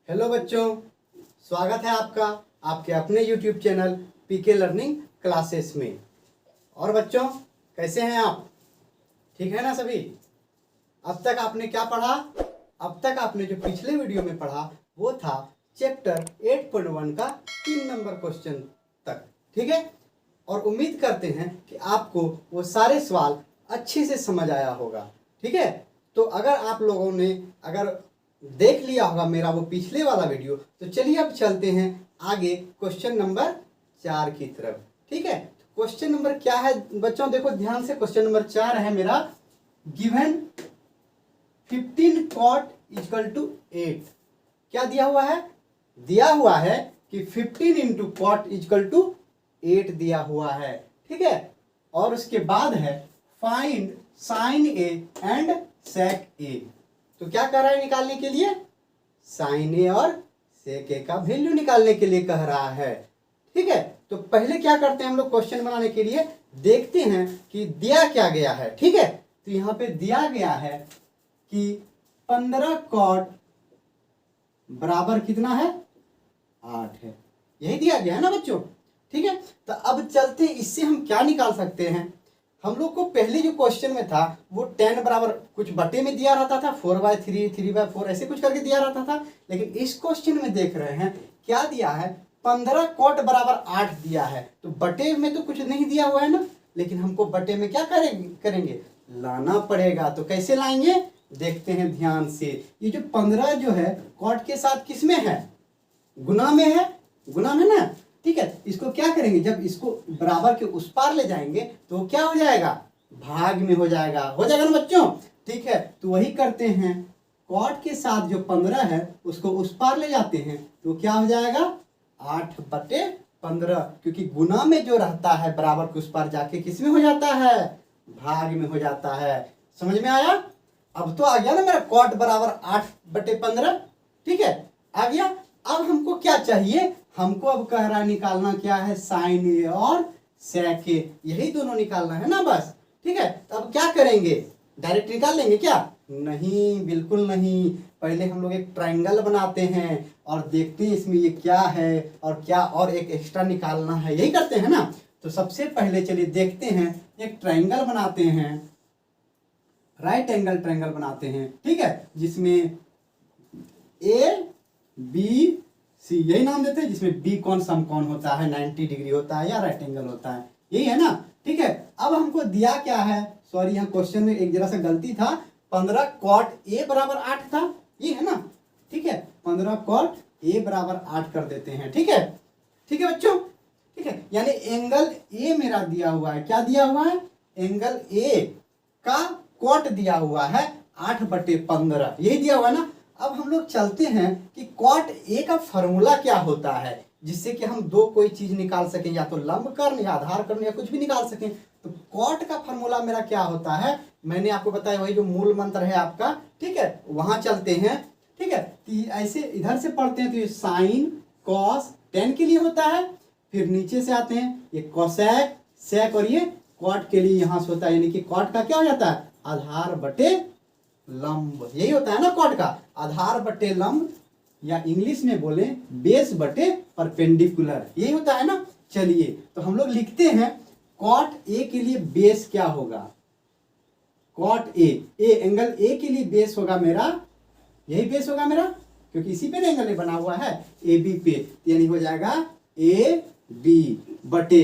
Hello बच्चों, स्वागत है आपका आपके अपने YouTube channel PK learning classes में। और बच्चों, कैसे हैं आप? ठीक है ना सभी? अब तक आपने क्या पढ़ा? अब तक आपने जो पिछले वीडियो में पढ़ा वो था चैप्टर 8.1 का 3 नंबर क्वेश्चन तक। ठीक है, और उम्मीद करते हैं कि आपको वो सारे सवाल अच्छे से समझ आया होगा। ठीक है, तो अगर आप लोगों ने देख लिया होगा मेरा वो पिछले वाला वीडियो, तो चलिए अब चलते हैं आगे क्वेश्चन नंबर 4 की तरफ। ठीक है, क्वेश्चन नंबर क्या है बच्चों? देखो ध्यान से, क्वेश्चन नंबर 4 है मेरा, गिवन 15 cot इक्वल टू 8। क्या दिया हुआ है? दिया हुआ है कि 15 इंटू कॉट इक्वल टू 8 दिया हुआ है। ठीक है, और उसके बाद है फाइंड साइन ए एंड सेक ए। तो क्या कह रहा है निकालने के लिए? साइन ए और सेक ए का वैल्यू निकालने के लिए कह रहा है। ठीक है, तो पहले क्या करते हैं हम लोग क्वेश्चन बनाने के लिए, देखते हैं कि दिया क्या गया है। ठीक है, तो यहां पे दिया गया है कि 15 कॉट बराबर कितना है? 8 है। यही दिया गया है ना बच्चों? ठीक है, तो अब चलते हैं, इससे हम क्या निकाल सकते हैं। हम लोग को पहले जो क्वेश्चन में था वो 10 बराबर कुछ बटे में दिया रहता था, 4/3, 3/4 ऐसे कुछ करके दिया रहता था। लेकिन इस क्वेश्चन में देख रहे हैं क्या दिया है, 15 कॉट बराबर 8 दिया है। तो बटे में तो कुछ नहीं दिया हुआ है ना, लेकिन हमको बटे में क्या करेंगे लाना पड़ेगा। तो कैसे लाएंगे देखते हैं ध्यान से। ये जो 15 जो है कॉट के साथ किस में है? गुना में है, गुना में ना। ठीक है, इसको क्या करेंगे, जब इसको बराबर के उस पार ले जाएंगे तो क्या हो जाएगा? भाग में हो जाएगा ना बच्चों? ठीक है, तो वही करते हैं, कॉट के साथ जो 15 है उसको उस पार ले जाते हैं तो क्या हो जाएगा? 8/15, क्योंकि गुना में जो रहता है बराबर के उस पार जाके किस में हो जाता है? भाग में हो जाता है। समझ में आया? अब तो आ गया ना मेरा कॉट बराबर 8/15। ठीक है, आ गया। अब हमको क्या चाहिए? हमको अब कह रहा है निकालना क्या है? साइन ए और सेक ए, यही दोनों निकालना है ना बस। ठीक है, तो अब क्या करेंगे? डायरेक्ट निकाल लेंगे क्या? नहीं, बिल्कुल नहीं। पहले हम लोग एक ट्रायंगल बनाते हैं और देखते हैं इसमें ये क्या है और क्या और एक एक्स्ट्रा निकालना है, यही करते हैं ना। तो सबसे पहले चलिए देखते हैं, एक ट्रायंगल बनाते हैं, राइट एंगल ट्रायंगल बनाते हैं। ठीक है, जिसमें ए बी सी यही नाम देते हैं, जिसमें बी कौन समकोण होता है, 90 डिग्री होता है या राइट एंगल होता है, यही है ना। ठीक है, अब हमको दिया क्या है? सॉरी, यहाँ क्वेश्चन में एक जरा सा गलती था। 15 कॉट ए बराबर 8 था, ये है ना। ठीक है, 15 कॉट ए बराबर 8 कर देते हैं। ठीक है, ठीक है बच्चों। ठीक है, यानी एंगल ए मेरा दिया हुआ है। क्या दिया हुआ है? एंगल ए का कॉट दिया हुआ है 8/15, यही दिया हुआ है ना। अब हम लोग चलते हैं कि कॉट ए का फॉर्मूला क्या होता है, जिससे कि हम दो कोई चीज निकाल सकें, या तो लंबकर्ण या आधार कर्ण या कुछ भी निकाल सकें। तो कॉट का फॉर्मूला मेरा क्या होता है, मैंने आपको बताया, वही जो मूल मंत्र है आपका। ठीक है, वहां चलते हैं। ठीक है, तो ऐसे इधर से पढ़ते हैं तो ये साइन कॉस टेन के लिए होता है, फिर नीचे से आते हैं ये कोसेक सेक, और ये कॉट के लिए यहां से होता है। यानी कि कॉट का क्या हो जाता है? आधार बटे लंब, यही होता है ना कॉट का, आधार बटे लंब, या इंग्लिश में बोले बेस बटे परपेंडिकुलर, यही होता है ना। चलिए, तो हम लोग लिखते हैं कॉट ए के लिए बेस क्या होगा? कॉट ए एंगल ए के लिए बेस होगा मेरा, यही बेस होगा मेरा, क्योंकि इसी पे एंगल ए बना हुआ है, ए बी पे। यानी हो जाएगा ए बी बटे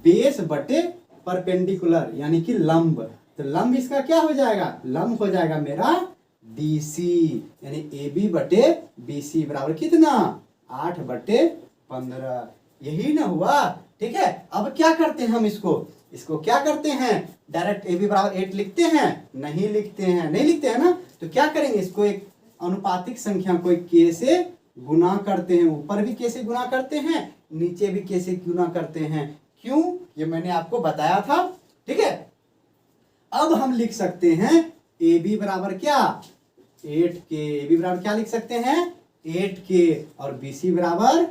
बेस बटे परपेंडिकुलर, यानी कि लंब। तो लंब इसका क्या हो जाएगा? लंब हो जाएगा मेरा BC, यानी AB बटे BC बराबर कितना? 8/15, यही ना हुआ। ठीक है, अब क्या करते हैं हम इसको क्या करते हैं? डायरेक्ट AB बराबर 8 लिखते हैं? नहीं लिखते हैं ना। तो क्या करेंगे, इसको एक अनुपातिक संख्या को k से गुना करते हैं। ऊपर भी k से गुना करते हैं, नीचे भी k से गुना करते हैं। क्यों? ये मैंने आपको बताया था। ठीक है, अब हम लिख सकते हैं ए बी बराबर क्या? 8k। ए बी बराबर क्या लिख सकते हैं? 8k, और बी सी बराबर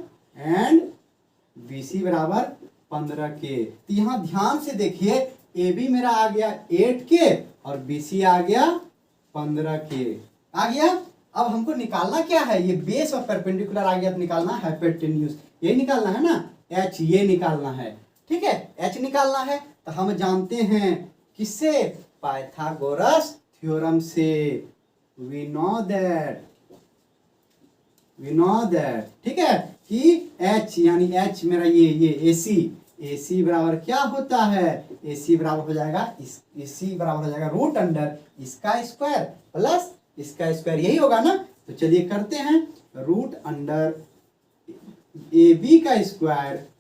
15k। तो यहां ध्यान से देखिए, ए बी मेरा आ गया 8k और बी सी आ गया 15k, आ गया। अब हमको निकालना क्या है, ये बेस और परपेंडिकुलर आ गया तो निकालना है हाइपोटेन्यूज, ये निकालना है ना, एच ये निकालना है, ठीक है, एच निकालना है। तो हम जानते हैं किससे, पाइथागोरस थ्योरम से, वी नो दैट, ठीक है, कि एच यानी एच मेरा ये AC बराबर क्या होता है, AC बराबर हो जाएगा AC बराबर हो जाएगा रूट अंडर इसका स्क्वायर प्लस इसका स्क्वायर, यही होगा ना। तो चलिए करते हैं, रूट अंडर AB का स्क्वायर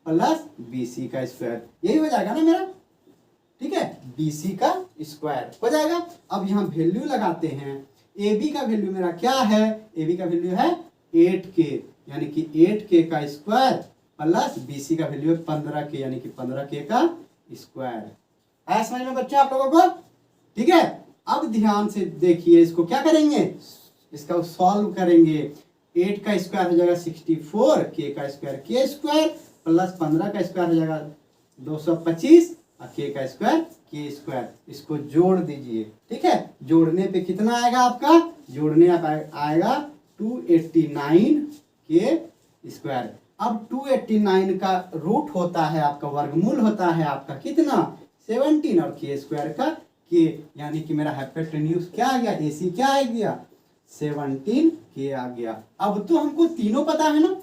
प्लस BC का स्क्वायर, यही हो जाएगा ना मेरा, ठीक है, BC का स्क्वायर हो जाएगा। अब यहाँ वैल्यू लगाते हैं, AB का वैल्यू मेरा क्या है, AB का वैल्यू है 8K यानी कि 8K का स्क्वायर प्लस BC का वैल्यू है 15K यानी कि 15K का स्क्वायर। आया समझ में बच्चे आप लोगों को, ठीक है। अब ध्यान से देखिए, इसको क्या करेंगे, इसका सॉल्व करेंगे। 8 का स्क्वायर हो जाएगा 64, K का स्क्वायर K स्क्वायर प्लस 15 का स्क्वायर हो जाएगा 225 और K का स्क्वायर K स्क्वायर, इसको जोड़ दीजिए, ठीक है। जोड़ने पे कितना आएगा आपका, जोड़ने आएगा 289 K स्क्वायर। अब 289 का रूट होता है आपका, वर्गमूल होता है आपका कितना, 17 और K स्क्वायर का K, यानी कि मेरा हाइपोटेन्यूज क्या आ गया, AC क्या आ गया 17K आ गया। अब तो हमको तीनों पता है ना,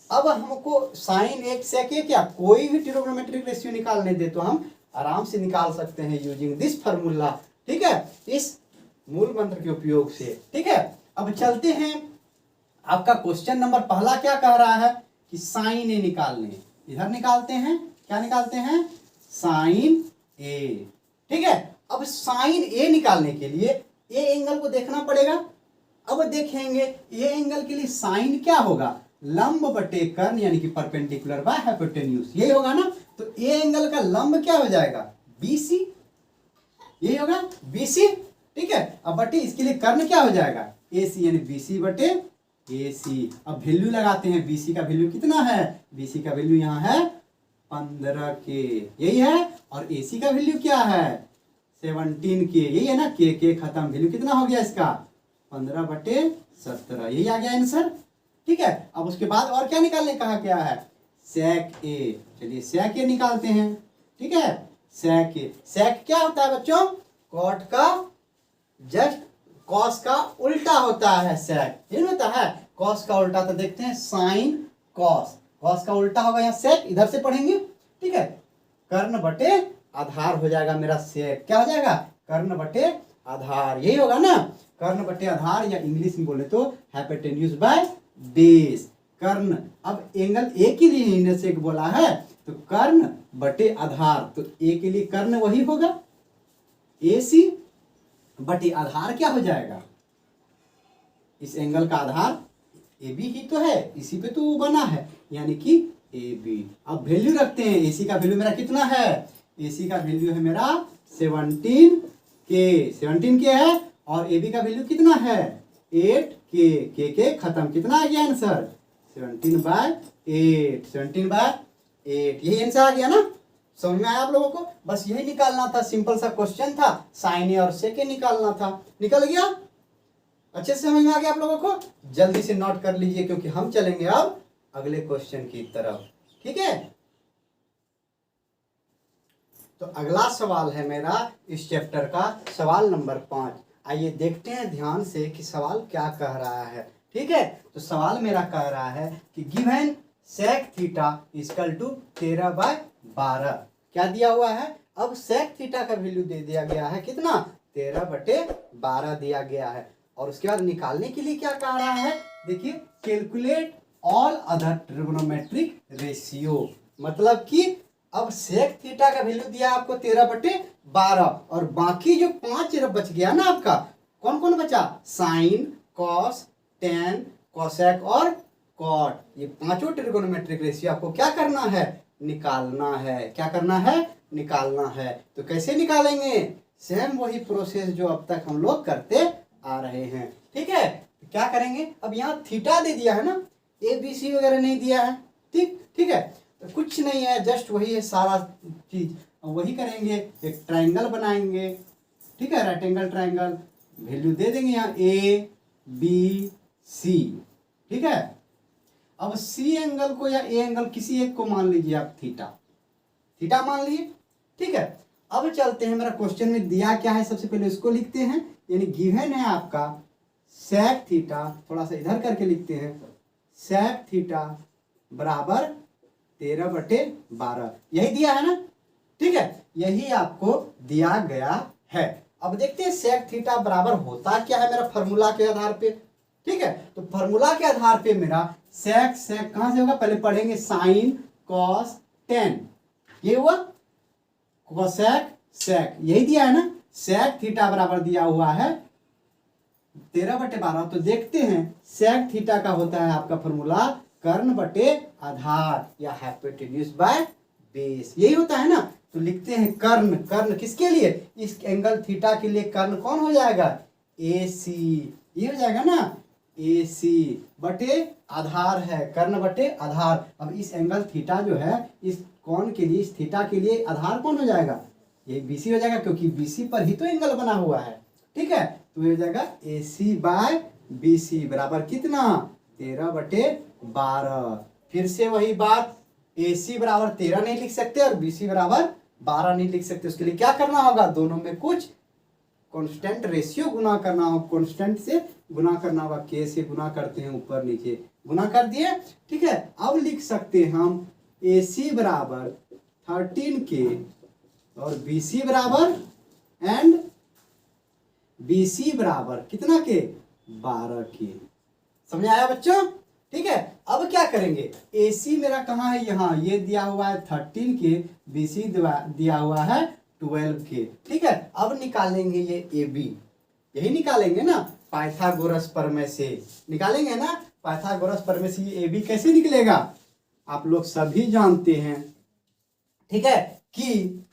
अब हमको साइन एक सेक क्या कोई भी ट्रिग्नोमेट्रिक रेशियो निकालने दे तो हम आराम से निकाल सकते हैं यूजिंग दिस फार्मूला, ठीक है, इस मूल मंत्र के उपयोग से, ठीक है। अब चलते हैं, आपका क्वेश्चन नंबर पहला क्या कह रहा है कि साइन ए निकालने, इधर निकालते हैं, क्या निकालते हैं, साइन ए, ठीक है। अब साइन ए निकालने के लिए ए एंगल को देखना पड़ेगा। अब देखेंगे ए एंगल के लिए साइन क्या होगा, लंब बटे कर्ण यानी कि परपेंडिकुलर बाय हाइपोटेन्यूज, यही होगा ना। तो ए एंगल का लंब क्या हो जाएगा, BC, यही होगा BC, ठीक है। अब बटे इसके लिए कर्ण क्या हो जाएगा, AC यानी BC बटे AC। अब वैल्यू लगाते हैं, BC का वैल्यू कितना है, BC का वैल्यू यहाँ है 15K, यही है, और AC का वैल्यू क्या है 17K, यही है ना, K खत्म, वैल्यू कितना हो गया इसका 15/17, यही आ गया आंसर, ठीक है। अब उसके बाद और क्या निकालने कहा क्या है, सेक ए, चलिए सेक ए निकालते हैं, ठीक है। सेक ए, सेक क्या होता है बच्चों, कॉट का जस्ट कॉस का उल्टा होता है, सेक ये होता है कॉस का उल्टा। तो देखते हैं साइन कॉस, कॉस का उल्टा होगा यहाँ सेक, इधर से पढ़ेंगे, ठीक है। कर्ण बटे आधार हो जाएगा मेरा सेक, क्या हो जाएगा, कर्ण बटे आधार, यही होगा ना, कर्ण बटे आधार, या इंग्लिश में बोले तो हाइपोटेन्यूज बाय बेस, कर्ण। अब एंगल ए के लिए इन्हें से बोला है तो कर्ण बटे आधार, तो ए के लिए कर्ण वही होगा AC बटे आधार क्या हो जाएगा, इस एंगल का आधार AB ही तो है, इसी पे तो वो बना है, यानी कि AB। अब वैल्यू रखते हैं, AC का वैल्यू मेरा कितना है, AC का वैल्यू है मेरा 17K है, और AB का वैल्यू कितना है 8K खत्म, कितना आ गया आंसर 17/8, यही आंसर आ गया ना। समझ में आया आप लोगों को, बस यही निकालना था, सिंपल सा क्वेश्चन था, साइन ए और सेक ए निकालना था, निकल गया, अच्छे से समझ में आ गया आप लोगों को। जल्दी से नोट कर लीजिए क्योंकि हम चलेंगे अब अगले क्वेश्चन की तरफ, ठीक है। तो अगला सवाल है मेरा इस चैप्टर का सवाल नंबर 5। आइए देखते हैं ध्यान से कि सवाल क्या कह रहा है, ठीक है। तो सवाल मेरा कह रहा है कि given sec theta equal to 13/12, क्या दिया हुआ है, अब सेक थीटा का वैल्यू दे दिया गया है कितना 13/12 दिया गया है, और उसके बाद निकालने के लिए क्या कह रहा है, देखिए calculate all other trigonometric ratio, मतलब कि अब सेक थीटा का वैल्यू दिया आपको 13/12, और बाकी जो 5 बच गया ना आपका, कौन कौन बचा, साइन कॉस टेन कोसेक और कॉट, ये पांचों ट्रिगोनोमेट्रिक रेशियो आपको क्या करना है, निकालना है, क्या करना है, निकालना है। तो कैसे निकालेंगे, सेम वही प्रोसेस जो अब तक हम लोग करते आ रहे हैं, ठीक है। तो क्या करेंगे, अब यहाँ थीटा दे दिया है ना, ABC वगैरह नहीं दिया है, ठीक है, तो कुछ नहीं है, जस्ट वही है सारा चीज, वही करेंगे, एक ट्रायंगल बनाएंगे, ठीक है, राइट एंगल ट्रायंगल, वैल्यू दे देंगे यहाँ ए बी सी, ठीक है। अब सी एंगल को या ए एंगल किसी एक को मान लीजिए आप थीटा, थीटा मान लिए, ठीक है। अब चलते हैं, मेरा क्वेश्चन में दिया क्या है, सबसे पहले इसको लिखते हैं, यानी गिवन है आपका सेक थीटा, थोड़ा सा इधर करके लिखते हैं, सेक थीटा बराबर 13/12, यही दिया है ना, ठीक है, यही आपको दिया गया है। अब देखते हैं सेक थीटा बराबर होता क्या है मेरा फॉर्मूला के आधार पे, ठीक है। तो फॉर्मूला के आधार पे मेरा सेक सेक कहां से होगा, पहले पढ़ेंगे साइन कॉस टेन, ये हुआ कोसेक सेक, यही दिया है ना, सेक थीटा बराबर दिया हुआ है 13/12। तो देखते हैं सेक थीटा का होता है आपका फॉर्मूला कर्ण बटे आधार या हाइपोटेन्यूज बाय बेस, यही होता है ना। तो लिखते हैं कर्ण, कर्ण किसके लिए, इस एंगल थीटा के लिए कर्ण कौन हो जाएगा, ए सी, ये हो जाएगा ना, ए सी बटे आधार है, कर्ण बटे आधार। अब इस एंगल थीटा जो है इस कोण के लिए, इस थीटा के लिए आधार कौन हो जाएगा, ये बीसी हो जाएगा, क्योंकि बीसी पर ही तो एंगल बना हुआ है, ठीक है। तो ये हो जाएगा ए सी बाय बी सी बराबर कितना 13/12। फिर से वही बात, ए सी बराबर 13 नहीं लिख सकते और बी सी बराबर 12 नहीं लिख सकते, उसके लिए क्या करना होगा, दोनों में कुछ कांस्टेंट रेशियो गुना करना होगा, कांस्टेंट से गुना करना होगा, के से गुना करते हैं, ऊपर नीचे गुना कर दिए, ठीक है। अब लिख सकते हैं हम ए सी बराबर 13 के और बी सी बराबर एंड बी सी बराबर कितना के 12 के, समझ आया बच्चों, ठीक है। अब क्या करेंगे, ए सी मेरा कहाँ है, यहाँ, ये दिया हुआ है 13 के, बी सी दिया हुआ है 12 के, ठीक है। अब निकालेंगे ये ए बी, यही निकालेंगे ना पाइथागोरस प्रमेय से, निकालेंगे ना पाइथागोरस प्रमेय से, ये ए बी कैसे निकलेगा, आप लोग सभी जानते हैं, ठीक है, कि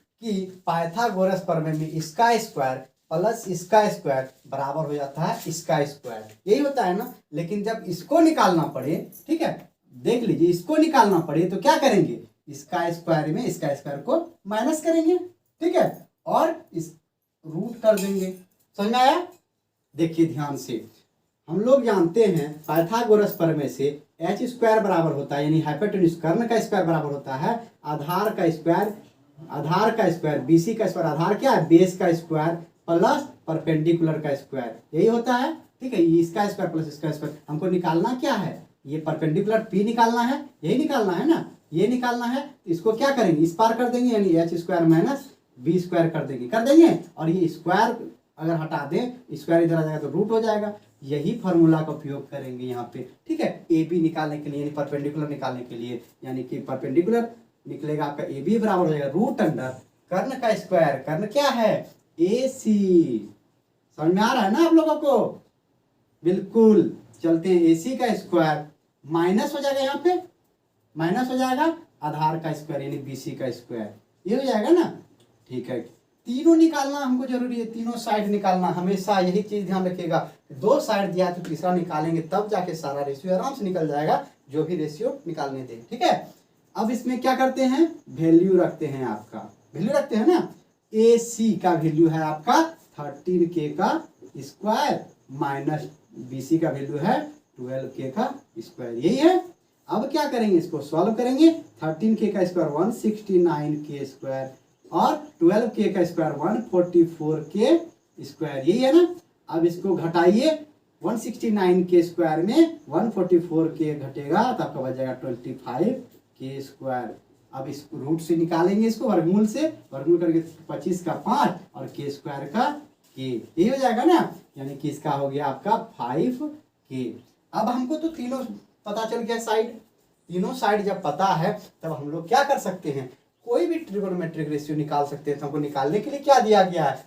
पाइथागोरस प्रमेय में इसका स्क्वायर प्लस इसका स्क्वायर बराबर हो जाता है इसका स्क्वायर, यही होता है ना। लेकिन जब इसको निकालना पड़े, ठीक है, देख लीजिए, इसको निकालना पड़े तो क्या करेंगे, इसका स्क्वायर में इसका स्क्वायर को माइनस करेंगे, ठीक है, और इस रूट कर देंगे, समझ में आया। देखिए ध्यान से, हम लोग जानते हैं पाइथागोरस प्रमेय से एच स्क्वायर बराबर होता है, यानी हाइपोटेन्यूज कर्ण का स्क्वायर बराबर होता है आधार का स्क्वायर, आधार का स्क्वायर बीसी का स्क्वायर, आधार क्या है बेस का स्क्वायर प्लस परपेंडिकुलर का स्क्वायर, यही होता है, ठीक है। इसका स्क्वायर प्लस इसका स्क्वायर, हमको निकालना क्या है, ये परपेंडिकुलर पी निकालना है, यही निकालना है ना, ये निकालना है। इसको क्या करेंगे, इस पार कर देंगे, यानी H square minus B square कर देंगे, और ये स्क्वायर अगर हटा दें, स्क्वायर इधर आ जाएगा तो रूट हो जाएगा, यही फॉर्मूला का उपयोग करेंगे यहाँ पे, ठीक है। ए बी निकालने के लिए, यानी परपेंडिकुलर निकालने के लिए, यानी कि परपेंडिकुलर निकलेगा आपका ए बी बराबर हो जाएगा रूट अंडर कर्ण का स्क्वायर, कर्ण क्या है ए सी, समझ में आ रहा है ना आप लोगों को, बिल्कुल। चलते हैं, ए सी का स्क्वायर माइनस हो जाएगा, यहाँ पे माइनस हो जाएगा आधार का स्क्वायर यानी बी सी का स्क्वायर, ये हो जाएगा ना, ठीक है। तीनों निकालना हमको जरूरी है, तीनों साइड निकालना, हमेशा यही चीज ध्यान रखिएगा, दो साइड दिया तो तीसरा निकालेंगे, तब जाके सारा रेशियो आराम से निकल जाएगा, जो भी रेशियो निकालने दे, ठीक है। अब इसमें क्या करते हैं, वैल्यू रखते हैं, आपका वैल्यू रखते हैं ना, ए सी का वैल्यू है आपका 13 के का स्क्वायर माइनस बी सी का वैल्यू है 12 के का स्क्वायर, यही है। अब क्या करेंगे, इसको सॉल्व करेंगे, 13 के का स्क्वायर 169 के स्क्वायर और 12 के का स्क्वायर 144 के स्क्वायर, यही है ना। अब इसको घटाइए, 169 के स्क्वायर में 144 के घटेगा तो आपका बच जाएगा 25 के स्क्वायर। अब इस रूट से निकालेंगे, इसको वर्गमूल से, वर्गमूल करके 25 का 5 और के स्क्वायर का के, यही हो जाएगा ना, यानी कि इसका हो गया आपका 5 के। अब हमको तो तीनों पता चल गया साइड, तीनों साइड जब पता है तब हम लोग क्या कर सकते हैं, कोई भी ट्रिगोनोमेट्रिक रेशियो निकाल सकते हैं। तो हमको निकालने के लिए क्या दिया गया है,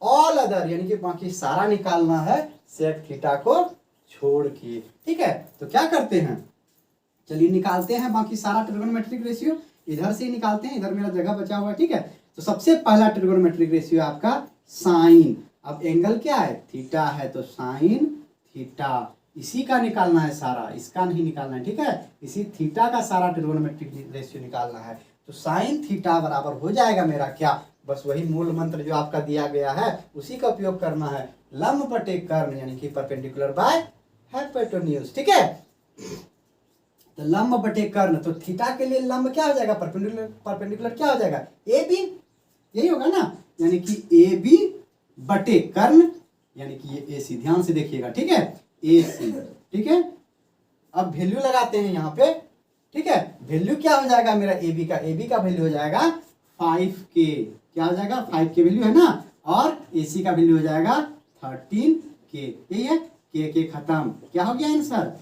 ऑल अदर, यानी कि बाकी सारा निकालना है सेक थीटा को छोड़ के, ठीक है। तो क्या करते हैं, चलिए निकालते हैं बाकी सारा ट्रिगोनोमेट्रिक रेशियो, इधर से ही निकालते हैं, इधर मेरा जगह बचा हुआ है, ठीक है। तो सबसे पहला ट्रिगोनोमेट्रिक रेशियो आपका साइन, अब एंगल क्या है थीटा है, तो साइन थीटा, इसी का निकालना है सारा, इसका नहीं निकालना है, ठीक है। इसी थीटा का सारा ट्रिगोनोमेट्रिक रेशियो निकालना है। तो साइन थीटा बराबर हो जाएगा मेरा क्या, बस वही मूल मंत्र जो आपका दिया गया है उसी का उपयोग करना है, लंब बटे कर्ण यानी कि परपेंडिकुलर बाय हाइपोटेन्यूज। ठीक है, तो लंब बटे कर्ण, तो थीटा के लिए लंब क्या हो जाएगा, परपेंडिकुलर क्या हो जाएगा, ए बी, यही होगा ना, यानी कि ए बी बटे कर्ण यानी कि ये ए सी, ध्यान से देखिएगा। ठीक है, ए सी। ठीक है, अब वैल्यू लगाते हैं यहाँ पे। ठीक है, वैल्यू क्या हो जाएगा मेरा ए बी का वैल्यू हो जाएगा 5K, क्या हो जाएगा 5K वैल्यू है ना, और ए सी का वैल्यू हो जाएगा 13K, यही है, के खत्म, क्या हो गया आंसर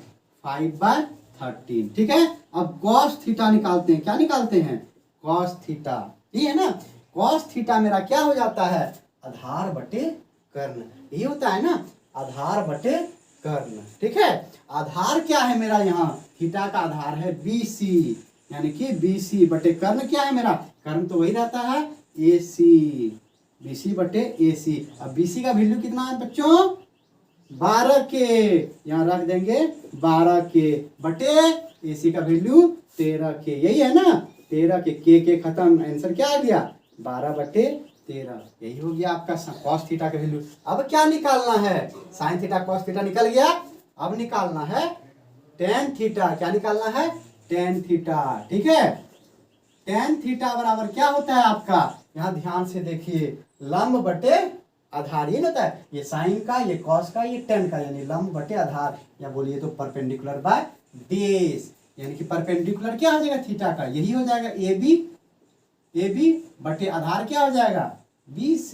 5/13। ठीक है, अब cos थीटा निकालते हैं, क्या निकालते हैं, cos थीटा, ये है ना, cos थीटा मेरा क्या हो जाता है, आधार बटे कर्ण, ये होता है ना, आधार बटे कर्ण। ठीक है, आधार क्या है मेरा, यहाँ थीटा का आधार है BC, यानी कि BC बटे कर्ण क्या है मेरा, कर्ण तो वही रहता है AC, BC बटे AC। अब BC का वैल्यू कितना है बच्चों, 12K, यहाँ रख देंगे 12K बटे AC का वैल्यू 13K, यही है ना, 13K, के खत्म, आंसर क्या आ गया 12/13, यही हो गया आपका cos थीटा का वैल्यू। अब क्या निकालना है, sin थीटा cos थीटा निकल गया, अब निकालना है tan थीटा, क्या निकालना है tan थीटा। ठीक है, tan थीटा बराबर क्या होता है आपका, यहाँ ध्यान से देखिए, लंब बटे आधार, ये होता है, ये साइन का, ये कॉस का, ये tan का, यानी लंब बटे आधार, या बोलिए तो परपेंडिकुलर बाय बेस, यानी कि परपेंडिकुलर क्या हो जाएगा थीटा का, यही हो जाएगा ए बी बटे आधार क्या हो जाएगा BC।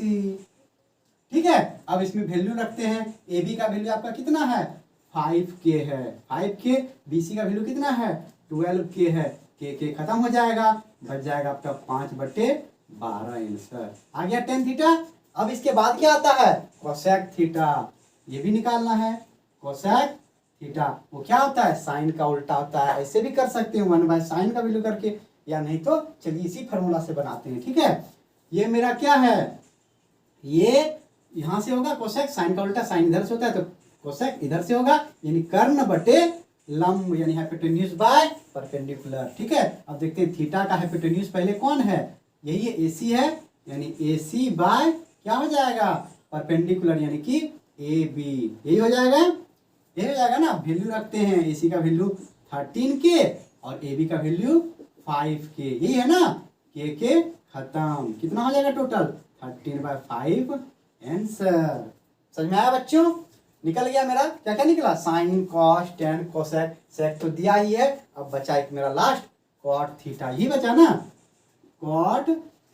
ठीक है, अब इसमें वैल्यू रखते हैं, ए बी का वैल्यू आपका कितना है 5K है, 5K, BC का वैल्यू कितना है 12K है, के खत्म हो जाएगा, बच जाएगा आपका 5/12, आंसर आ गया tan थीटा। अब इसके बाद क्या आता है कोसेक थीटा, ये भी निकालना है, कोसेक थीटा वो क्या होता है, साइन का उल्टा होता है, ऐसे भी कर सकते हैं 1/sin का वैल्यू करके, या नहीं तो चलिए इसी फॉर्मूला से बनाते हैं। ठीक है, ये मेरा क्या है, ये यहां से होगा कोसेक, साइन का उल्टा, साइन इधर से होता है तो कोसेक इधर से होगा, यानी कर्ण बटे लंब, यानी हाइपोटेन्यूज बाय परपेंडिकुलर। ठीक है, अब देखते हैं थीटा का हाइपोटेन्यूज पहले कौन है, यही है AC है, यानी AC बाय क्या हो जाएगा परपेंडिकुलर, यानी कि AB, यही हो जाएगा, यही हो जाएगा ना। वैल्यू रखते हैं, AC का वैल्यू 13K और AB का वैल्यू 5K, यही है ना, के खत्म, कितना हो जाएगा टोटल 13/5, आंसर। समझ में आया बच्चों, निकल गया मेरा क्या क्या निकला, साइन कॉस tan कोसेक, सेक तो दिया ही है, अब बचा एक मेरा लास्ट कॉट थीटा, ही बचा ना, कॉट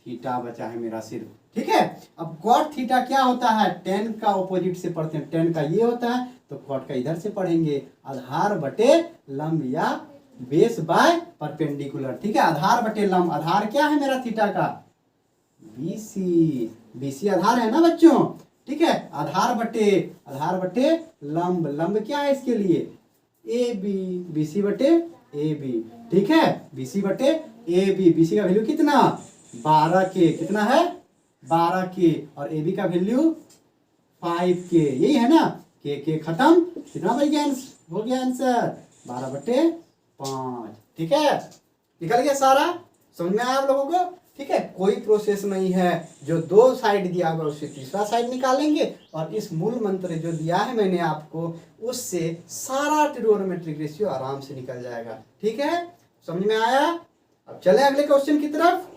थीटा बचा है मेरा सिर्फ। ठीक है, अब कॉट थीटा क्या होता है, tan का ऑपोजिट से पढ़ते हैं, tan का ये होता है तो कॉट का इधर से पढ़ेंगे, आधार बटे लंब या बेस बाय परपेंडिकुलर। ठीक है, आधार बटे लंब, आधार क्या है मेरा थीटा का BC आधार है ना बच्चों। ठीक है, आधार बटे लंब, लंब क्या है इसके लिए AB, BC बटे AB। ठीक है, BC बटे AB, BC का वैल्यू कितना 12K, कितना है 12K, और AB का वैल्यू 5K, यही है ना, के खत्म, कितना बच गया, हो गया आंसर 12/5। ठीक है, निकल गया सारा, समझ में आया आप लोगों को। ठीक है, कोई प्रोसेस नहीं है, जो दो साइड दिया हुआ उससे तीसरा साइड निकालेंगे, और इस मूल मंत्र जो दिया है मैंने आपको उससे सारा ट्रिगोनोमेट्रिक रेशियो आराम से निकल जाएगा। ठीक है, समझ में आया। अब चले अगले क्वेश्चन की तरफ।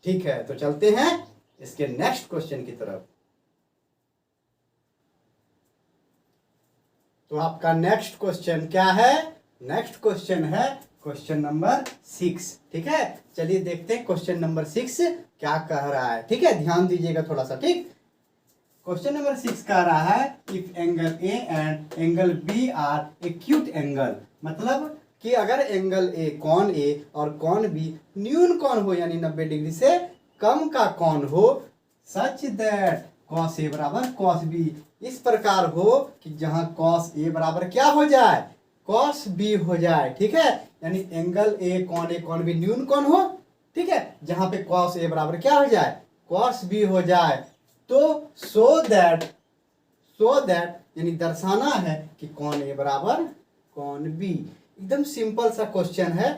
ठीक है, तो चलते हैं इसके नेक्स्ट क्वेश्चन की तरफ। तो आपका नेक्स्ट क्वेश्चन क्या है, नेक्स्ट क्वेश्चन है क्वेश्चन नंबर 6। ठीक है, चलिए देखते हैं क्वेश्चन नंबर 6 क्या कह रहा है। ठीक है, ध्यान दीजिएगा थोड़ा सा। ठीक, क्वेश्चन नंबर 6 कह रहा है if angle A and angle B are acute angle, मतलब कि अगर एंगल ए, कौन ए और कौन बी न्यून कौन हो, यानी 90 डिग्री से कम का कौन हो, सच दैट cos ए बराबर cos बी, इस प्रकार हो कि जहां cos ए बराबर क्या हो जाए cos बी हो जाए। ठीक है, यानी एंगल ए कौन बी न्यून कौन हो। ठीक है, जहां पे cos ए बराबर क्या हो जाए cos बी हो जाए, तो सो दैट यानी दर्शाना है कि कौन ए बराबर कौन बी। एकदम सिंपल सा क्वेश्चन है,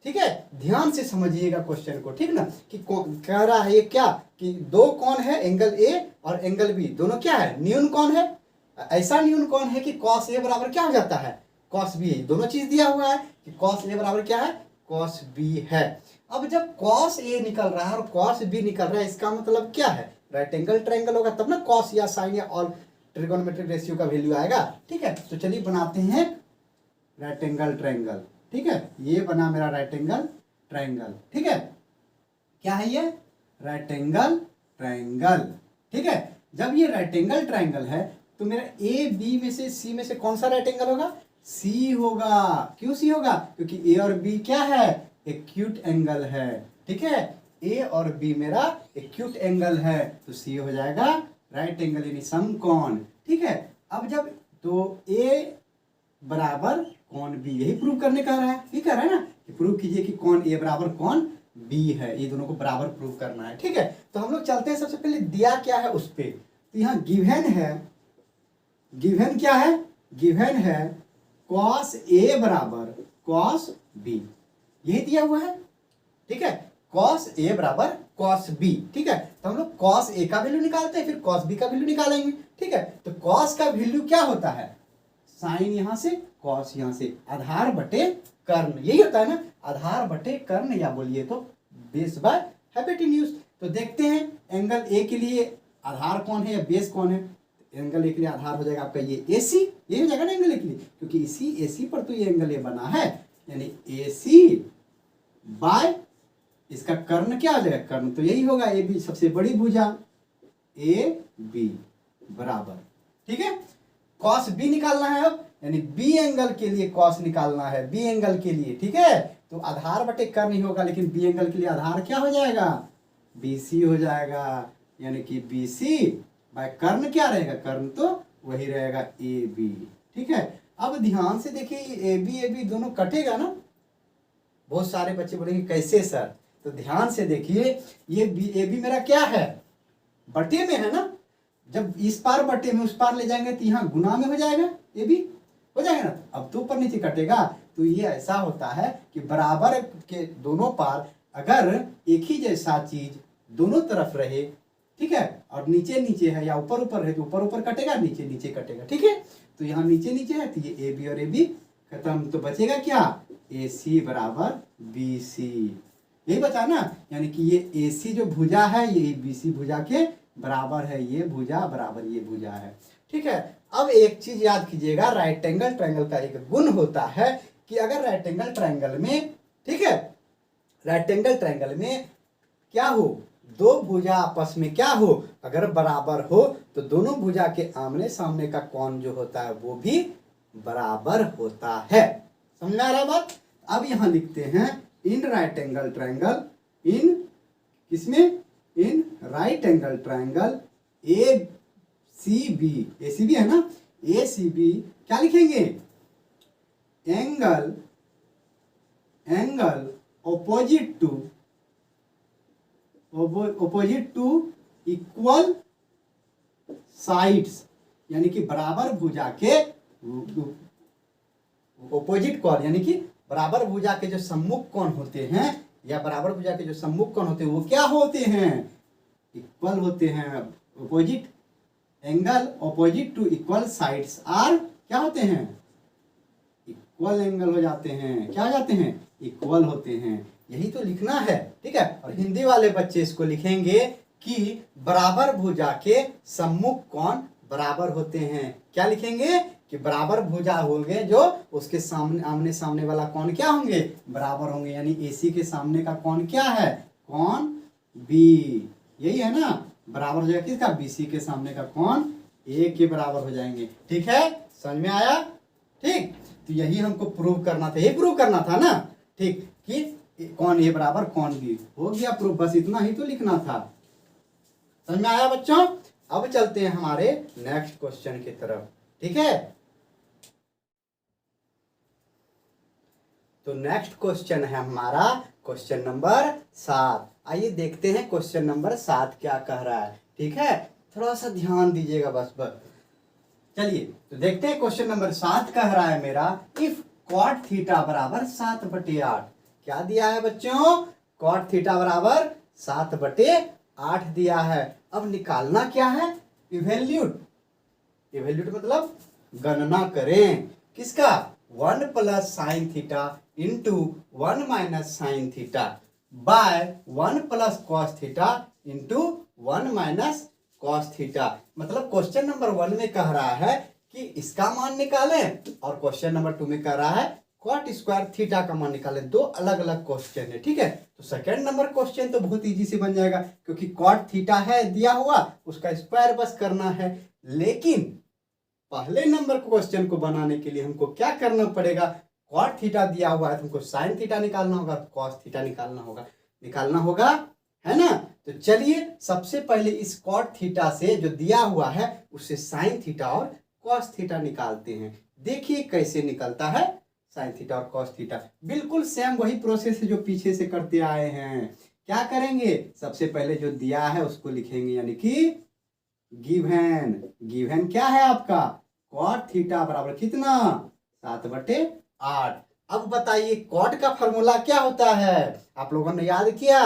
ठीक है, ध्यान से समझिएगा क्वेश्चन को, ठीक ना, कि कह रहा है ये क्या कि दो कौन है, एंगल ए और एंगल बी दोनों क्या है, न्यून कौन है, ऐसा न्यून कौन है कि कॉस ए बराबर क्या हो जाता है, कॉस बी। दोनों चीज दिया हुआ है कि कॉस ए बराबर क्या है, कॉस बी है। अब जब कॉस ए निकल रहा है और कॉस बी निकल रहा है, इसका मतलब क्या है, राइट एंगल ट्रायंगल होगा तब ना कॉस या साइन या ऑल ट्रिगोनोमेट्रिक रेशियो का वैल्यू आएगा। ठीक है, तो चलिए बनाते हैं राइट एंगल ट्रायंगल। ठीक है, ये बना मेरा राइट एंगल ट्रायंगल। ठीक है, क्या है ये, राइट एंगल ट्रायंगल। ठीक है, जब ये राइट एंगल ट्रायंगल है तो मेरा ए बी में से सी में से कौन सा राइट एंगल होगा, सी होगा। क्यों सी होगा, क्योंकि ए और बी क्या है, एक्यूट एंगल है। ठीक है, ए और बी मेरा एक्यूट एंगल है, तो सी हो जाएगा राइट एंगल यानी समकोण। ठीक है, अब जब तो ए बराबर कौन बी, यही प्रूव करने कह रहा है, ये कह रहा है ना कि प्रूव कीजिए कि कौन ए बराबर कौन बी है, ये दोनों को बराबर प्रूव करना है। ठीक है, तो हम लोग चलते हैं, सबसे पहले दिया क्या है उस पे, तो यहाँ गिवन है, गिवन क्या है, गिवन है कॉस ए बराबर कॉस बी, यही दिया हुआ है। ठीक है, कॉस ए बराबर कॉस बी। ठीक है, तो हम लोग कॉस ए का वैल्यू निकालते हैं, फिर कॉस बी का वैल्यू निकालेंगे। ठीक है, तो कॉस का वैल्यू क्या होता है, साइन यहां से कॉस यहां से, आधार बटे कर्ण, यही होता है ना, आधार बटे कर्ण, या बोलिए तो बेस बाय हाइपोटेन्यूज। तो देखते हैं एंगल ए के लिए आधार कौन है या बेस कौन है। एंगल ए के लिए आधार हो जाएगा आपका ये AC, ये हो जाएगा ना एंगल ए के लिए, क्योंकि इसी AC पर तो ये एंगल ए बना है, यानी AC बाय इसका कर्ण क्या हो जाएगा, कर्ण तो यही होगा AB, सबसे बड़ी भुजा AB बराबर। ठीक है, कॉस बी निकालना है अब, यानी बी एंगल के लिए कॉस निकालना है, बी एंगल के लिए। ठीक है, तो आधार बटे कर्ण ही होगा, लेकिन बी एंगल के लिए आधार क्या हो जाएगा, BC हो जाएगा, यानी कि BC बाय कर्ण क्या रहेगा, कर्ण तो वही रहेगा AB। ठीक है, अब ध्यान से देखिए AB दोनों कटेगा ना, बहुत सारे बच्चे बोलेंगे कैसे सर, तो ध्यान से देखिए ये AB मेरा क्या है, बटे में है ना, जब इस पार बटे में उस पार ले जाएंगे तो यहाँ गुना में हो जाएगा, AB हो जाएगा ना, अब तो ऊपर नीचे कटेगा। तो ये ऐसा होता है कि बराबर के दोनों पार अगर एक ही जैसा चीज दोनों तरफ रहे, ठीक है, और नीचे नीचे है या ऊपर ऊपर है तो ऊपर ऊपर कटेगा, नीचे नीचे कटेगा। ठीक है, तो यहाँ नीचे नीचे है तो ये AB और AB खत्म, तो बचेगा क्या, AC बराबर BC, यही बचा ना, यानी कि ये AC जो भुजा है ये BC भुजा के बराबर है, ये भुजा बराबर ये भुजा है। ठीक है, अब एक चीज याद कीजिएगा, राइट एंगल ट्रायंगल का एक गुण होता है कि अगर राइट एंगल ट्रायंगल में, ठीक है, राइट एंगल ट्रायंगल में क्या हो, दो भुजा आपस में क्या हो, अगर बराबर हो तो दोनों भुजा के आमने सामने का कोण जो होता है वो भी बराबर होता है। समझ में आ रहा है बात। अब यहां लिखते हैं in right angle triangle, in किसमें, in right angle triangle ACB, ACB है ना, ACB क्या लिखेंगे, angle, angle opposite to equal sides, यानी कि बराबर भुजा के ऑपोजिट कोण, यानी कि बराबर भुजा के जो सम्मुख कोण होते हैं या बराबर भुजा के जो सम्मुख कोण होते हैं वो क्या होते हैं, इक्वल होते हैं। Opposite angle opposite to equal sides are क्या होते हैं, इक्वल एंगल हो जाते हैं, क्या हो जाते हैं, इक्वल होते हैं, यही तो लिखना है। ठीक है, और हिंदी वाले बच्चे इसको लिखेंगे कि बराबर भुजा के सम्मुख कोण बराबर होते हैं, क्या लिखेंगे कि बराबर भुजा होंगे जो उसके सामने आमने सामने वाला कोण क्या होंगे, बराबर होंगे, यानी AC के सामने का कोण क्या है, कोण B, यही है ना, बराबर हो जाएगा किसका, BC के सामने का कोण A के बराबर हो जाएंगे। ठीक है, समझ में आया। ठीक, तो यही हमको प्रूव करना था, यही प्रूव करना था ना, ठीक, कि कोण A बराबर कोण B, हो गया प्रूव, बस इतना ही तो लिखना था। समझ में आया बच्चों। अब चलते हैं हमारे नेक्स्ट क्वेश्चन की तरफ। ठीक है, तो नेक्स्ट क्वेश्चन है हमारा क्वेश्चन नंबर 7। आइए देखते हैं क्वेश्चन नंबर 7 क्या कह रहा है। ठीक है, थोड़ा सा ध्यान दीजिएगा बस। चलिए तो देखते हैं क्वेश्चन नंबर 7 कह रहा है मेरा, इफ cot थीटा बराबर 7/8, क्या दिया है बच्चों? कॉट थीटा बराबर 7/8 दिया है। अब निकालना क्या है? इवेल्यूट। इवेल्यूट मतलब गणना करें किसका? 1 plus sine theta into 1 minus sine theta by 1 plus cos theta into 1 minus cos theta. मतलब क्वेश्चन नंबर 1 में कह रहा है कि इसका मान निकालें और क्वेश्चन नंबर 2 में कह रहा है कॉट स्क्वायर थीटा का मान निकालें। दो अलग अलग क्वेश्चन है, ठीक है। तो सेकंड नंबर क्वेश्चन तो बहुत इजी से बन जाएगा, क्योंकि कॉट थीटा है दिया हुआ, उसका स्क्वायर बस करना है। लेकिन पहले नंबर क्वेश्चन को बनाने के लिए हमको क्या करना पड़ेगा? कॉट थीटा दिया हुआ है, तुमको साइन थीटा निकालना होगा, कॉस थीटा निकालना होगा, है ना। तो चलिए सबसे पहले इस कॉट थीटा से जो दिया हुआ है उससे साइन थीटा और कॉस थीटा निकालते हैं। देखिए कैसे निकलता है साइन थीटा और कॉस थीटा। बिल्कुल सेम वही प्रोसेस है जो पीछे से करते आए हैं। क्या करेंगे? सबसे पहले जो दिया है उसको लिखेंगे, यानी कि गिवन। गिवन क्या है आपका? कॉट थीटा बराबर कितना? 7/8। अब बताइए कॉट का फॉर्मूला क्या होता है? आप लोगों ने याद किया?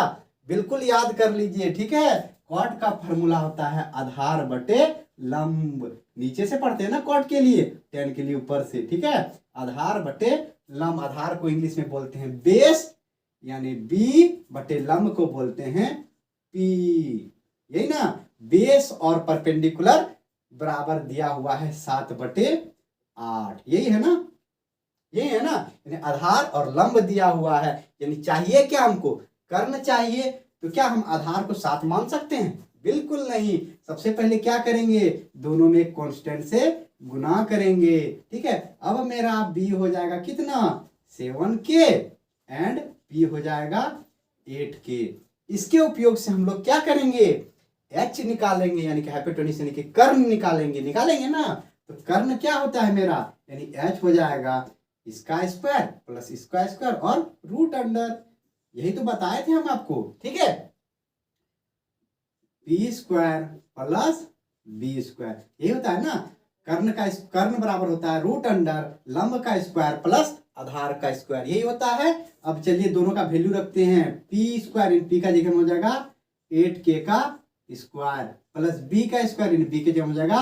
बिल्कुल याद कर लीजिए, ठीक है। कॉट का फॉर्मूला होता है आधार बटे लंब। नीचे से पढ़ते हैं ना कॉट के लिए, टेन के लिए ऊपर से, ठीक है। आधार बटे लंब। आधार को इंग्लिश में बोलते हैं बेस, यानी बी बटे लंब को बोलते हैं पी। यही ना, बेस और परपेंडिकुलर बराबर दिया हुआ है 7/8। यही है ना, यही है ना। यानी आधार और लंब दिया हुआ है, यानी चाहिए क्या हमको? कर्ण चाहिए। तो क्या हम आधार को 7 मान सकते हैं? बिल्कुल नहीं। सबसे पहले क्या करेंगे? दोनों में कांस्टेंट से गुना करेंगे, ठीक है। अब मेरा b हो जाएगा कितना? 7k एंड p हो जाएगा 8k। इसके उपयोग से हम लोग क्या करेंगे? h निकालेंगे, यानी कि हाइपोटेन्यूज, यानी कि कर्ण निकालेंगे ना। तो कर्ण क्या होता है मेरा? यानी h हो जाएगा इसका स्क्वायर प्लस इसका स्क्वायर और रूट अंडर। यही तो बताए थे हम आपको, ठीक है। P square plus B square, यही होता है ना। कर्ण बराबर होता है रूट अंडर लंब का स्क्वायर प्लस आधार का स्क्वायर, यही होता है। अब चलिए दोनों का वैल्यू रखते हैं। पी स्क्वायर इन पी का जगह हो जाएगा 8k का स्क्वायर प्लस बी का स्क्वायर इन बी के जगह हो जाएगा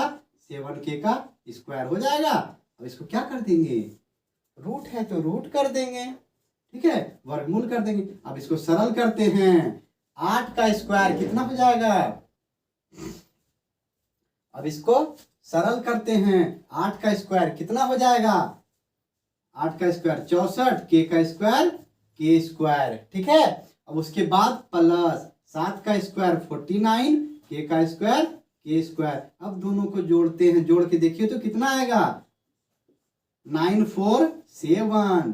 7k का स्क्वायर हो जाएगा। अब इसको क्या कर देंगे? रूट है तो रूट कर देंगे, ठीक है, वर्गमूल कर देंगे। अब इसको सरल करते हैं। 8 का स्क्वायर कितना हो जाएगा? अब इसको सरल करते हैं। 8 का स्क्वायर कितना हो जाएगा? 8 का स्क्वायर 64, k का स्क्वायर k स्क्वायर, ठीक है। अब उसके बाद प्लस 7 का स्क्वायर 49, k का स्क्वायर k स्क्वायर। अब दोनों को जोड़ते हैं, जोड़ के देखिए तो कितना आएगा? 9 4 7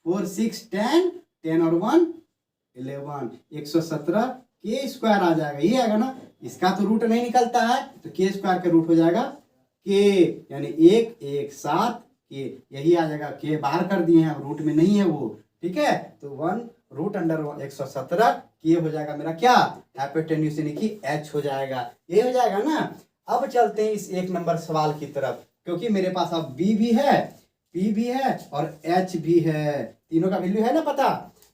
4 6 10, 10 और 1 11, 117 के स्क्वायर आ जाएगा। ये आएगा ना। इसका तो रूट नहीं निकलता है, तो के स्क्वायर का रूट हो जाएगा के, यानी 1 1 7 के, यही आ जाएगा। के बाहर कर दिए हैं, रूट में नहीं है वो, ठीक है। तो 1 रूट अंडर 117 के हो जाएगा मेरा क्या? हाइपोटेन्यूज, यानी कि h हो जाएगा। ये हो जाएगा ना। अब चलते हैं इस 1 नंबर सवाल की तरफ, क्योंकि मेरे पास अब b भी है, p भी है और h भी है, तीनों का वैल्यू है ना पता।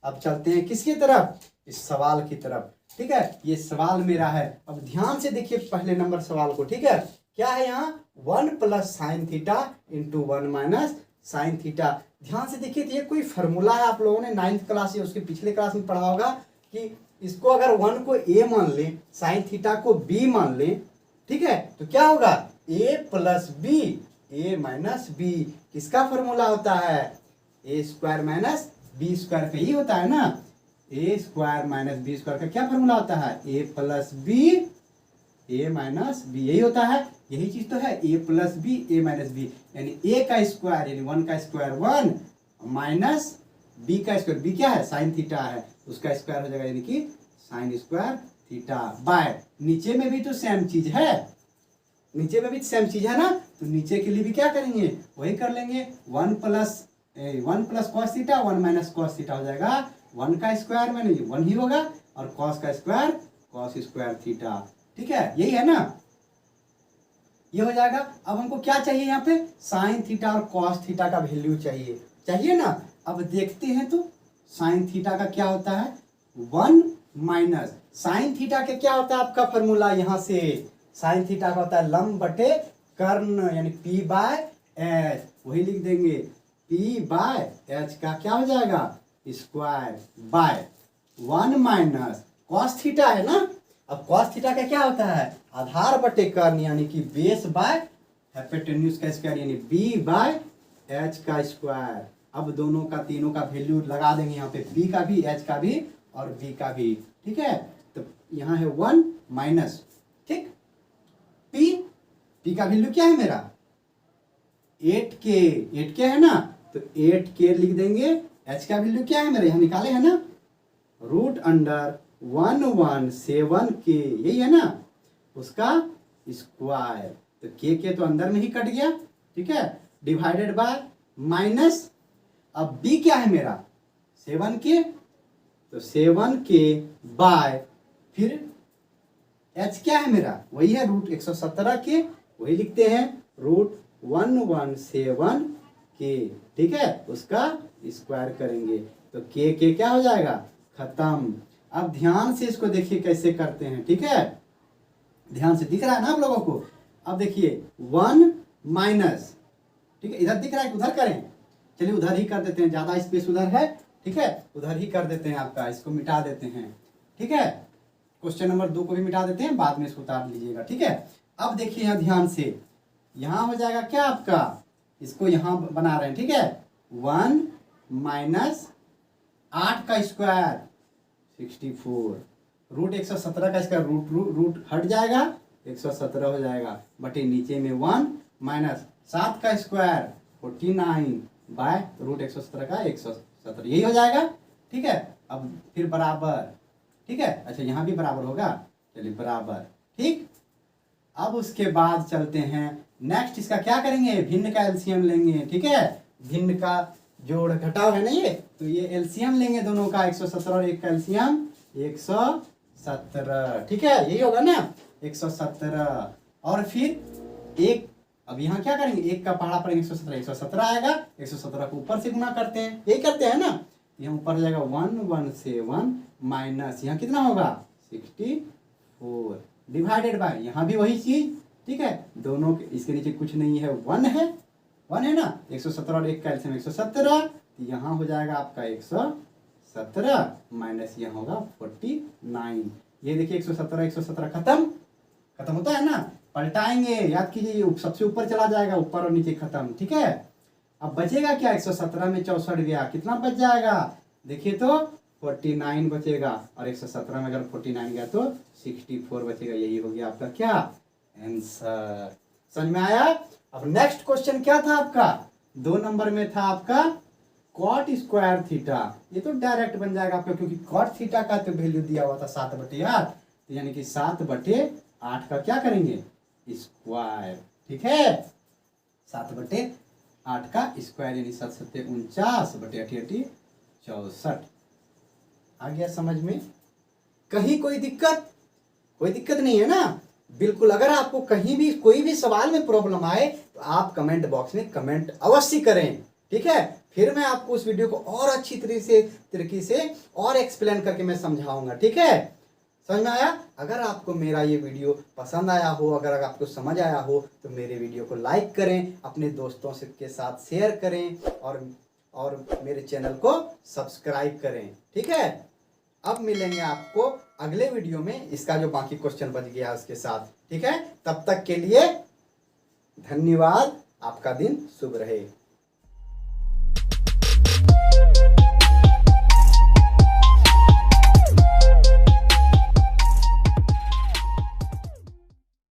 अब चलते हैं किसकी तरफ? इस सवाल की तरफ, ठीक है। ये सवाल मेरा है। अब ध्यान से देखिए पहले नंबर सवाल को, ठीक है। क्या है यहाँ? 1 plus sine theta into 1 minus sine theta. ध्यान से देखिए, तो ये कोई फॉर्मूला है, आप लोगों ने 9th क्लास या उसके पिछले क्लास में पढ़ा होगा कि इसको अगर 1 को a मान ले, साइन थीटा को b मान ले, ठीक है, तो क्या होगा? a plus b, a minus b। किसका फॉर्मूला होता है? a square minus b square का ही होता है ना। a square minus b square का क्या फॉर्मूला होता है? a plus b, a minus b, यही होता है। यही चीज तो है, a plus b, a minus b, यानी a का स्क्वायर यानी 1 का स्क्वायर 1 माइनस b का स्क्वायर, b क्या है? साइन थीटा है, उसका स्क्वायर हो जाएगा, यानी कि साइन स्क्वायर थीटा बाय। नीचे में भी तो सेम चीज है, नीचे में भी सेम चीज है ना। तो नीचे के लिए भी क्या करेंगे? वही कर लेंगे। 1 plus cos theta 1 minus cos theta हो जाएगा। 1 का स्क्वायर में नहीं 1 ही होगा, और कॉस का स्क्वायर कॉस स्क्वायर थीटा, ठीक है, यही है ना। ये हो जाएगा। अब हमको क्या चाहिए? यहाँ पे साइन थीटा और कॉस थीटा का वैल्यू चाहिए ना। अब देखते हैं तो साइन थीटा का क्या होता है 1 माइनस साइन थीटा के क्या होता है आपका फॉर्मूला यहाँ से साइन थीटा का होता है लंब बटे कर्ण यानी पी बाय एच वही लिख देंगे पी बाय एच का क्या हो जाएगा square by 1 minus cos theta है ना। अब कॉस थीटा का क्या होता है आधार बटे कर्ण यानी कि बेस बाय हाइपोटेन्यूज का स्क्वायर यानी बी बाय एच का स्क्वायर। अब दोनों का तीनों का वैल्यू लगा देंगे यहाँ पे बी का भी एच का भी और बी का भी ठीक है। तो यहाँ है 1 माइनस ठीक पी का वैल्यू क्या है मेरा 8k है ना तो 8k लिख देंगे। एच का वैल्यू क्या है मेरे यहाँ निकाले है ना रूट अंडर 117k यही है ना उसका स्क्वायर। तो के तो अंदर में ही कट गया ठीक है डिवाइडेड बाय माइनस अब b क्या है मेरा 7k तो 7k बाय फिर h क्या है मेरा वही है रूट 117k वही लिखते हैं रूट 117k ठीक है उसका स्क्वायर करेंगे तो k क्या हो जाएगा खत्म। अब ध्यान से इसको देखिए कैसे करते हैं ठीक है ध्यान से दिख रहा है ना आप लोगों को। अब देखिए 1 माइनस ठीक है इधर दिख रहा है उधर करें चलिए उधर ही कर देते हैं ज्यादा स्पेस उधर है ठीक है उधर ही कर देते हैं आपका इसको मिटा देते हैं ठीक है क्वेश्चन नंबर 2 को भी मिटा देते हैं बाद में इसको उतार लीजिएगा ठीक है। अब देखिए यहाँ ध्यान से यहाँ हो जाएगा क्या आपका इसको यहाँ बना रहे हैं ठीक है 1 माइनस 8 का स्क्वायर 64 रूट 117 का इसका रूट हट जाएगा 117 हो जाएगा बटे नीचे में 1 माइनस 7 का स्क्वायर 49 बाय रूट 117 का 117 यही हो जाएगा ठीक है। अब फिर बराबर ठीक है अच्छा यहाँ भी बराबर होगा चलिए बराबर ठीक। अब उसके बाद चलते हैं नेक्स्ट इसका क्या करेंगे भिन्न का एलसीएम लेंगे ठीक है भिन्न का जोड़ घटाव है ना ये तो ये एलसीएम लेंगे दोनों का 117 और एक का एलसीएम 117 ठीक है यही होगा ना 117 और फिर एक अब यहाँ क्या करेंगे एक का पहाड़ा पर 117 आएगा 117 को ऊपर से गुना करते हैं यही करते हैं ना यहाँ ऊपर जाएगा 117 माइनस यहाँ कितना होगा 64 डिवाइडेड बाय यहाँ भी वही चीज ठीक है दोनों के इसके नीचे कुछ नहीं है 1 है ना 117 और एक का एलसीएम 117 यहाँ हो जाएगा आपका 117 माइनस यहाँ होगा 49 ये देखिए 117 खत्म होता है ना पलटाएंगे याद कीजिए सबसे ऊपर चला जाएगा ऊपर और नीचे खत्म ठीक है। अब बचेगा क्या 117 में 64 गया कितना बच जाएगा देखिए तो 49 बचेगा और 117 में अगर 49 गया तो 64 बचेगा यही हो गया आपका क्या आंसर। समझ में आया। अब नेक्स्ट क्वेश्चन क्या था आपका 2 नंबर में था आपका कॉट स्क्वायर थीटा ये तो डायरेक्ट बन जाएगा आपका क्योंकि कॉट थीटा का तो वैल्यू दिया हुआ था 7/8 तो यानी कि 7/8 का क्या करेंगे स्क्वायर ठीक है 7/8 का स्क्वायर यानी 7×7 = 49 × 8 = 64 आ गया समझ में। कहीं कोई दिक्कत नहीं है ना बिल्कुल। अगर आपको कहीं भी कोई भी सवाल में प्रॉब्लम आए तो आप कमेंट बॉक्स में कमेंट अवश्य करें ठीक है फिर मैं आपको उस वीडियो को और अच्छी तरीके से और एक्सप्लेन करके मैं समझाऊंगा ठीक है। समझ में आया। अगर आपको मेरा ये वीडियो पसंद आया हो अगर आपको समझ आया हो तो मेरे वीडियो को लाइक करें अपने दोस्तों से के साथ शेयर करें और मेरे चैनल को सब्सक्राइब करें ठीक है। अब मिलेंगे आपको अगले वीडियो में इसका जो बाकी क्वेश्चन बच गया उसके साथ ठीक है। तब तक के लिए धन्यवाद। आपका दिन शुभ रहे।